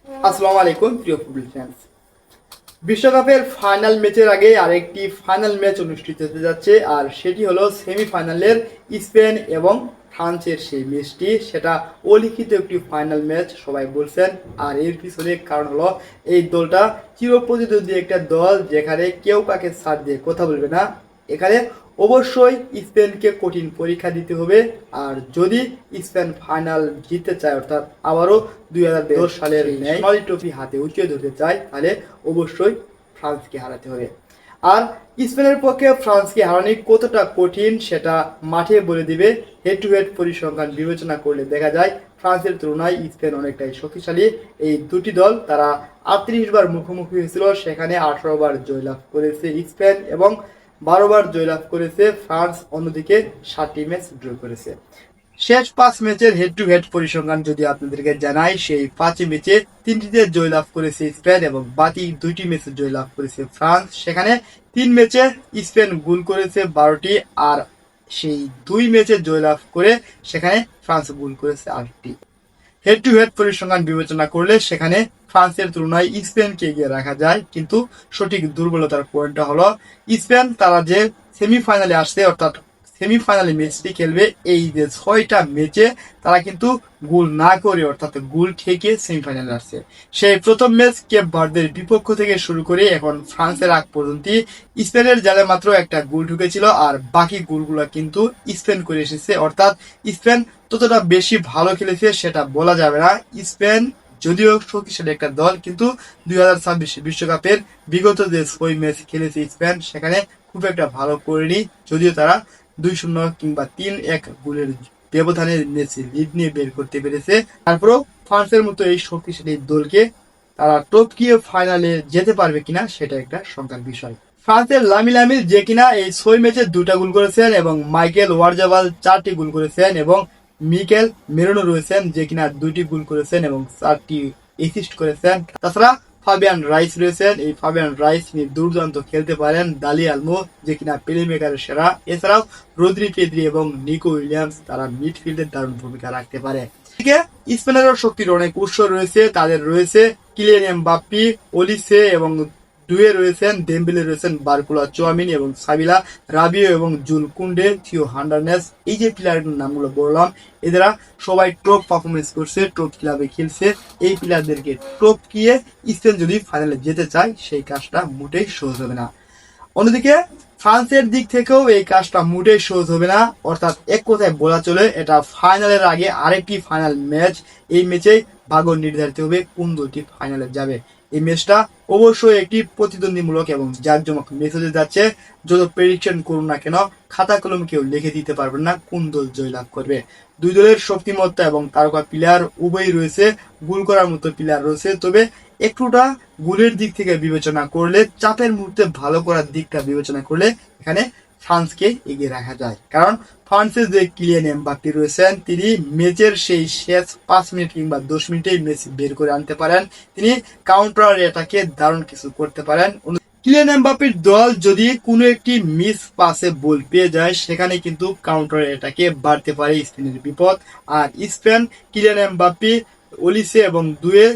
আসসালামু আলাইকুম প্রিয় ফুটবল ফ্যান্স। বিশ্বকাপের ফাইনাল ম্যাচের আগে আরেকটি ফাইনাল ম্যাচ অনুষ্ঠিত হতে যাচ্ছে, আর সেটি হলো সেমিফাইনালের স্পেন এবং ফ্রান্সের সেই ম্যাচটি। সেটা অলিখিত একটি ফাইনাল ম্যাচ সবাই বলছেন, আর এর পিছনে কারণ হলো এই দলটা চিরপ্রতিদ্বন্দ্বী একটা দল, যেখানে কেউ কাকে ছাড় দিয়ে কথা বলবে না। এখানে অবশ্যই স্পেনকে কঠিন পরীক্ষা দিতে হবে, আর যদি স্পেন ফাইনাল জিততে চায়, অর্থাৎ আবারও 2010 সালের সোনালি ট্রফি হাতে উঠিয়ে ধরতে চায়, তাহলে অবশ্যই ফ্রান্সকে হারাতে হবে। আর স্পেনের পক্ষে ফ্রান্সকে হারানো কতটা কঠিন সেটা মাঠে বলে দিবে। হেড টু হেড পরিসংখ্যান বিবেচনা করলে দেখা যায় ফ্রান্সের তুলনায় স্পেন অনেকটাই শক্তিশালী। এই দুটি দল তারা 38 বার মুখোমুখি হয়েছিল, সেখানে 18 বার জয়লাভ করেছে স্পেন এবং 12 বার জয়লাভ করেছে ফ্রান্স। অন্যদিকে 7টি ম্যাচ ড্র করেছে। শেষ 5 ম্যাচের হেড টু হেড পরিসংখ্যান যদি আপনাদেরকে জানাই, সেই 5 ম্যাচে 3টিতে জয়লাভ করেছে স্পেন এবং বাকি 2টি ম্যাচে জয়লাভ করেছে ফ্রান্স। সেখানে 3 ম্যাচে স্পেন গোল করেছে 12টি, আর সেই 2 ম্যাচে জয়লাভ করে সেখানে ফ্রান্স গোল করেছে 8টি। হেড টু হেড পরিসংখ্যান বিবেচনা করলে সেখানে ফ্রান্সের তুলনায় স্পেনকে এগিয়ে রাখা যায়, কিন্তু সঠিক দুর্বলতার পয়েন্টটা হলো স্পেন তারা যে সেমিফাইনালে আসছে, অর্থাৎ সেমিফাইনালে ম্যাচটি খেলবে, এই যে 6টা ম্যাচে তারা কিন্তু গোল না করে, অর্থাৎ গোল ঠেকে সেমিফাইনালে আসছে। সেই প্রথম ম্যাচ কেপ ভার্দের বিপক্ষ থেকে শুরু করে এখন ফ্রান্সের আগ পর্যন্ত স্পেনের জালে মাত্র একটা গোল ঢুকেছিল, আর বাকি গোলগুলো কিন্তু স্পেন করে এসেছে। অর্থাৎ স্পেন ততটা বেশি ভালো খেলেছে সেটা বলা যাবে না। স্পেন যদিও শক্তিশালী একটা দল, কিন্তু 2026 বিশ্বকাপের বিগত যে 6 ম্যাচ খেলেছে স্পেন, সেখানে খুব একটা ভালো করেনি। যদিও তারা 2-0 কিংবা 3-1 গোলের ব্যবধানের ম্যাচে লিড নিয়ে বের করতে পেরেছে, তারপরেও ফ্রান্সের মতো এই শক্তিশালী দলকে তারা টপকিয়ে ফাইনালে যেতে পারবে কিনা সেটা একটা শঙ্কার বিষয়। ফ্রান্সের লামিল যে কিনা এই 6 ম্যাচে 2টা গোল করেছেন, এবং মাইকেল ওয়ারজাবাল 4টি গোল করেছেন, এবং মিকেল মেরোনো রয়েছেন যে কিনা 2টি গোল করেছেন এবং 4টি অ্যাসিস্ট করেছেন। তাছাড়া ফাবিয়ান রাইস রয়েছেন, এই ফাবিয়ান রাইস তিনি দুর্দান্ত খেলতে পারেন। দালি আলমো যে কিনা প্লেমেকারের সেরা। এছাড়াও রদ্রি পেদ্রি এবং নিকো উইলিয়ামস তারা মিডফিল্ডের দারুণ ভূমিকা রাখতে পারে। এদিকে স্পেনেরও শক্তির অনেক উৎস রয়েছে, তাদের রয়েছে কিলিয়ান এমবাপ্পি, ওলিসে এবং দুয়ে রয়েছেন ডেম্বেলে, রয়েছেন বারকুলা, চুয়ামিনি এবং সাবিলা, রাবিও এবং জুল কুন্ডে, থিও হার্নান্দেজ। এই যে প্লেয়ারের নামগুলো বললাম, এরা সবাই টপ পারফরমেন্স করছে, টপ ক্লাবে খেলছে। এই প্লেয়ারদেরকে টপ কিয়ে স্পেন যদি ফাইনালে যেতে চায়, সেই কাজটা মোটেই সহজ হবে না। অন্যদিকে ফ্রান্সের দিক থেকেও এই কাজটা মোটেই সহজ হবে না। অর্থাৎ এক কথায় বলা চলে, এটা ফাইনালের আগে আরেকটি ফাইনাল ম্যাচ। এই ম্যাচে ভাগ্য নির্ধারিত হবে কোন দলটি ফাইনালে যাবে। এই ম্যাচটা অবশ্যই একটি প্রতিদ্বন্দ্বীমূলক এবং জাঁকজমক ম্যাচ হতে যাচ্ছে। যত প্রেডিকশন করুন না কেন, খাতা কলম কেউ লিখে দিতে পারবেন না কোন দল জয়লাভ করবে। দুই দলের শক্তিমত্তা এবং তারকা প্লেয়ার উভয়ই রয়েছে, গোল করার মতো প্লেয়ার রয়েছে। তবে একটুটা গোলের দিক থেকে বিবেচনা করলে, চাপের মুহূর্তে ভালো করার দিকটা বিবেচনা করলে এখানে ফ্রান্সকে এগিয়ে রাখা যায়। কারণ ফ্রান্সের যে কিলিয়ান এমবাপ্পে রয়েছেন, তিনি ম্যাচের সেই শেষ 5 মিনিট কিংবা 10 মিনিটেই ম্যাচ বের করে আনতে পারেন। তিনি কাউন্টার অ্যাটাকে দারুণ কিছু করতে পারেন। কিলিয়ান এমবাপ্পের দল যদি কোনো একটি মিস পাসে বল পেয়ে যায়, সেখানে কিন্তু কাউন্টার অ্যাটাকে বাড়তে পারে স্পেনের বিপদ। আর স্পেন কিলিয়ান এমবাপ্পে, ওলিসে এবং দুয়ে,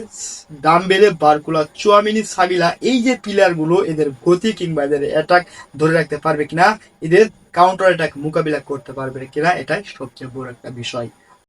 ডাম্বেলে, বারকুলা, চুয়ামিনি, সাবিলা, এই যে প্লেয়ার গুলো, এদের গতি কিংবা এদের অ্যাটাক ধরে রাখতে পারবে কিনা, এদের কাউন্টার অ্যাটাক মোকাবিলা করতে পারবে কিনা, এটাই সবচেয়ে বড় একটা বিষয়।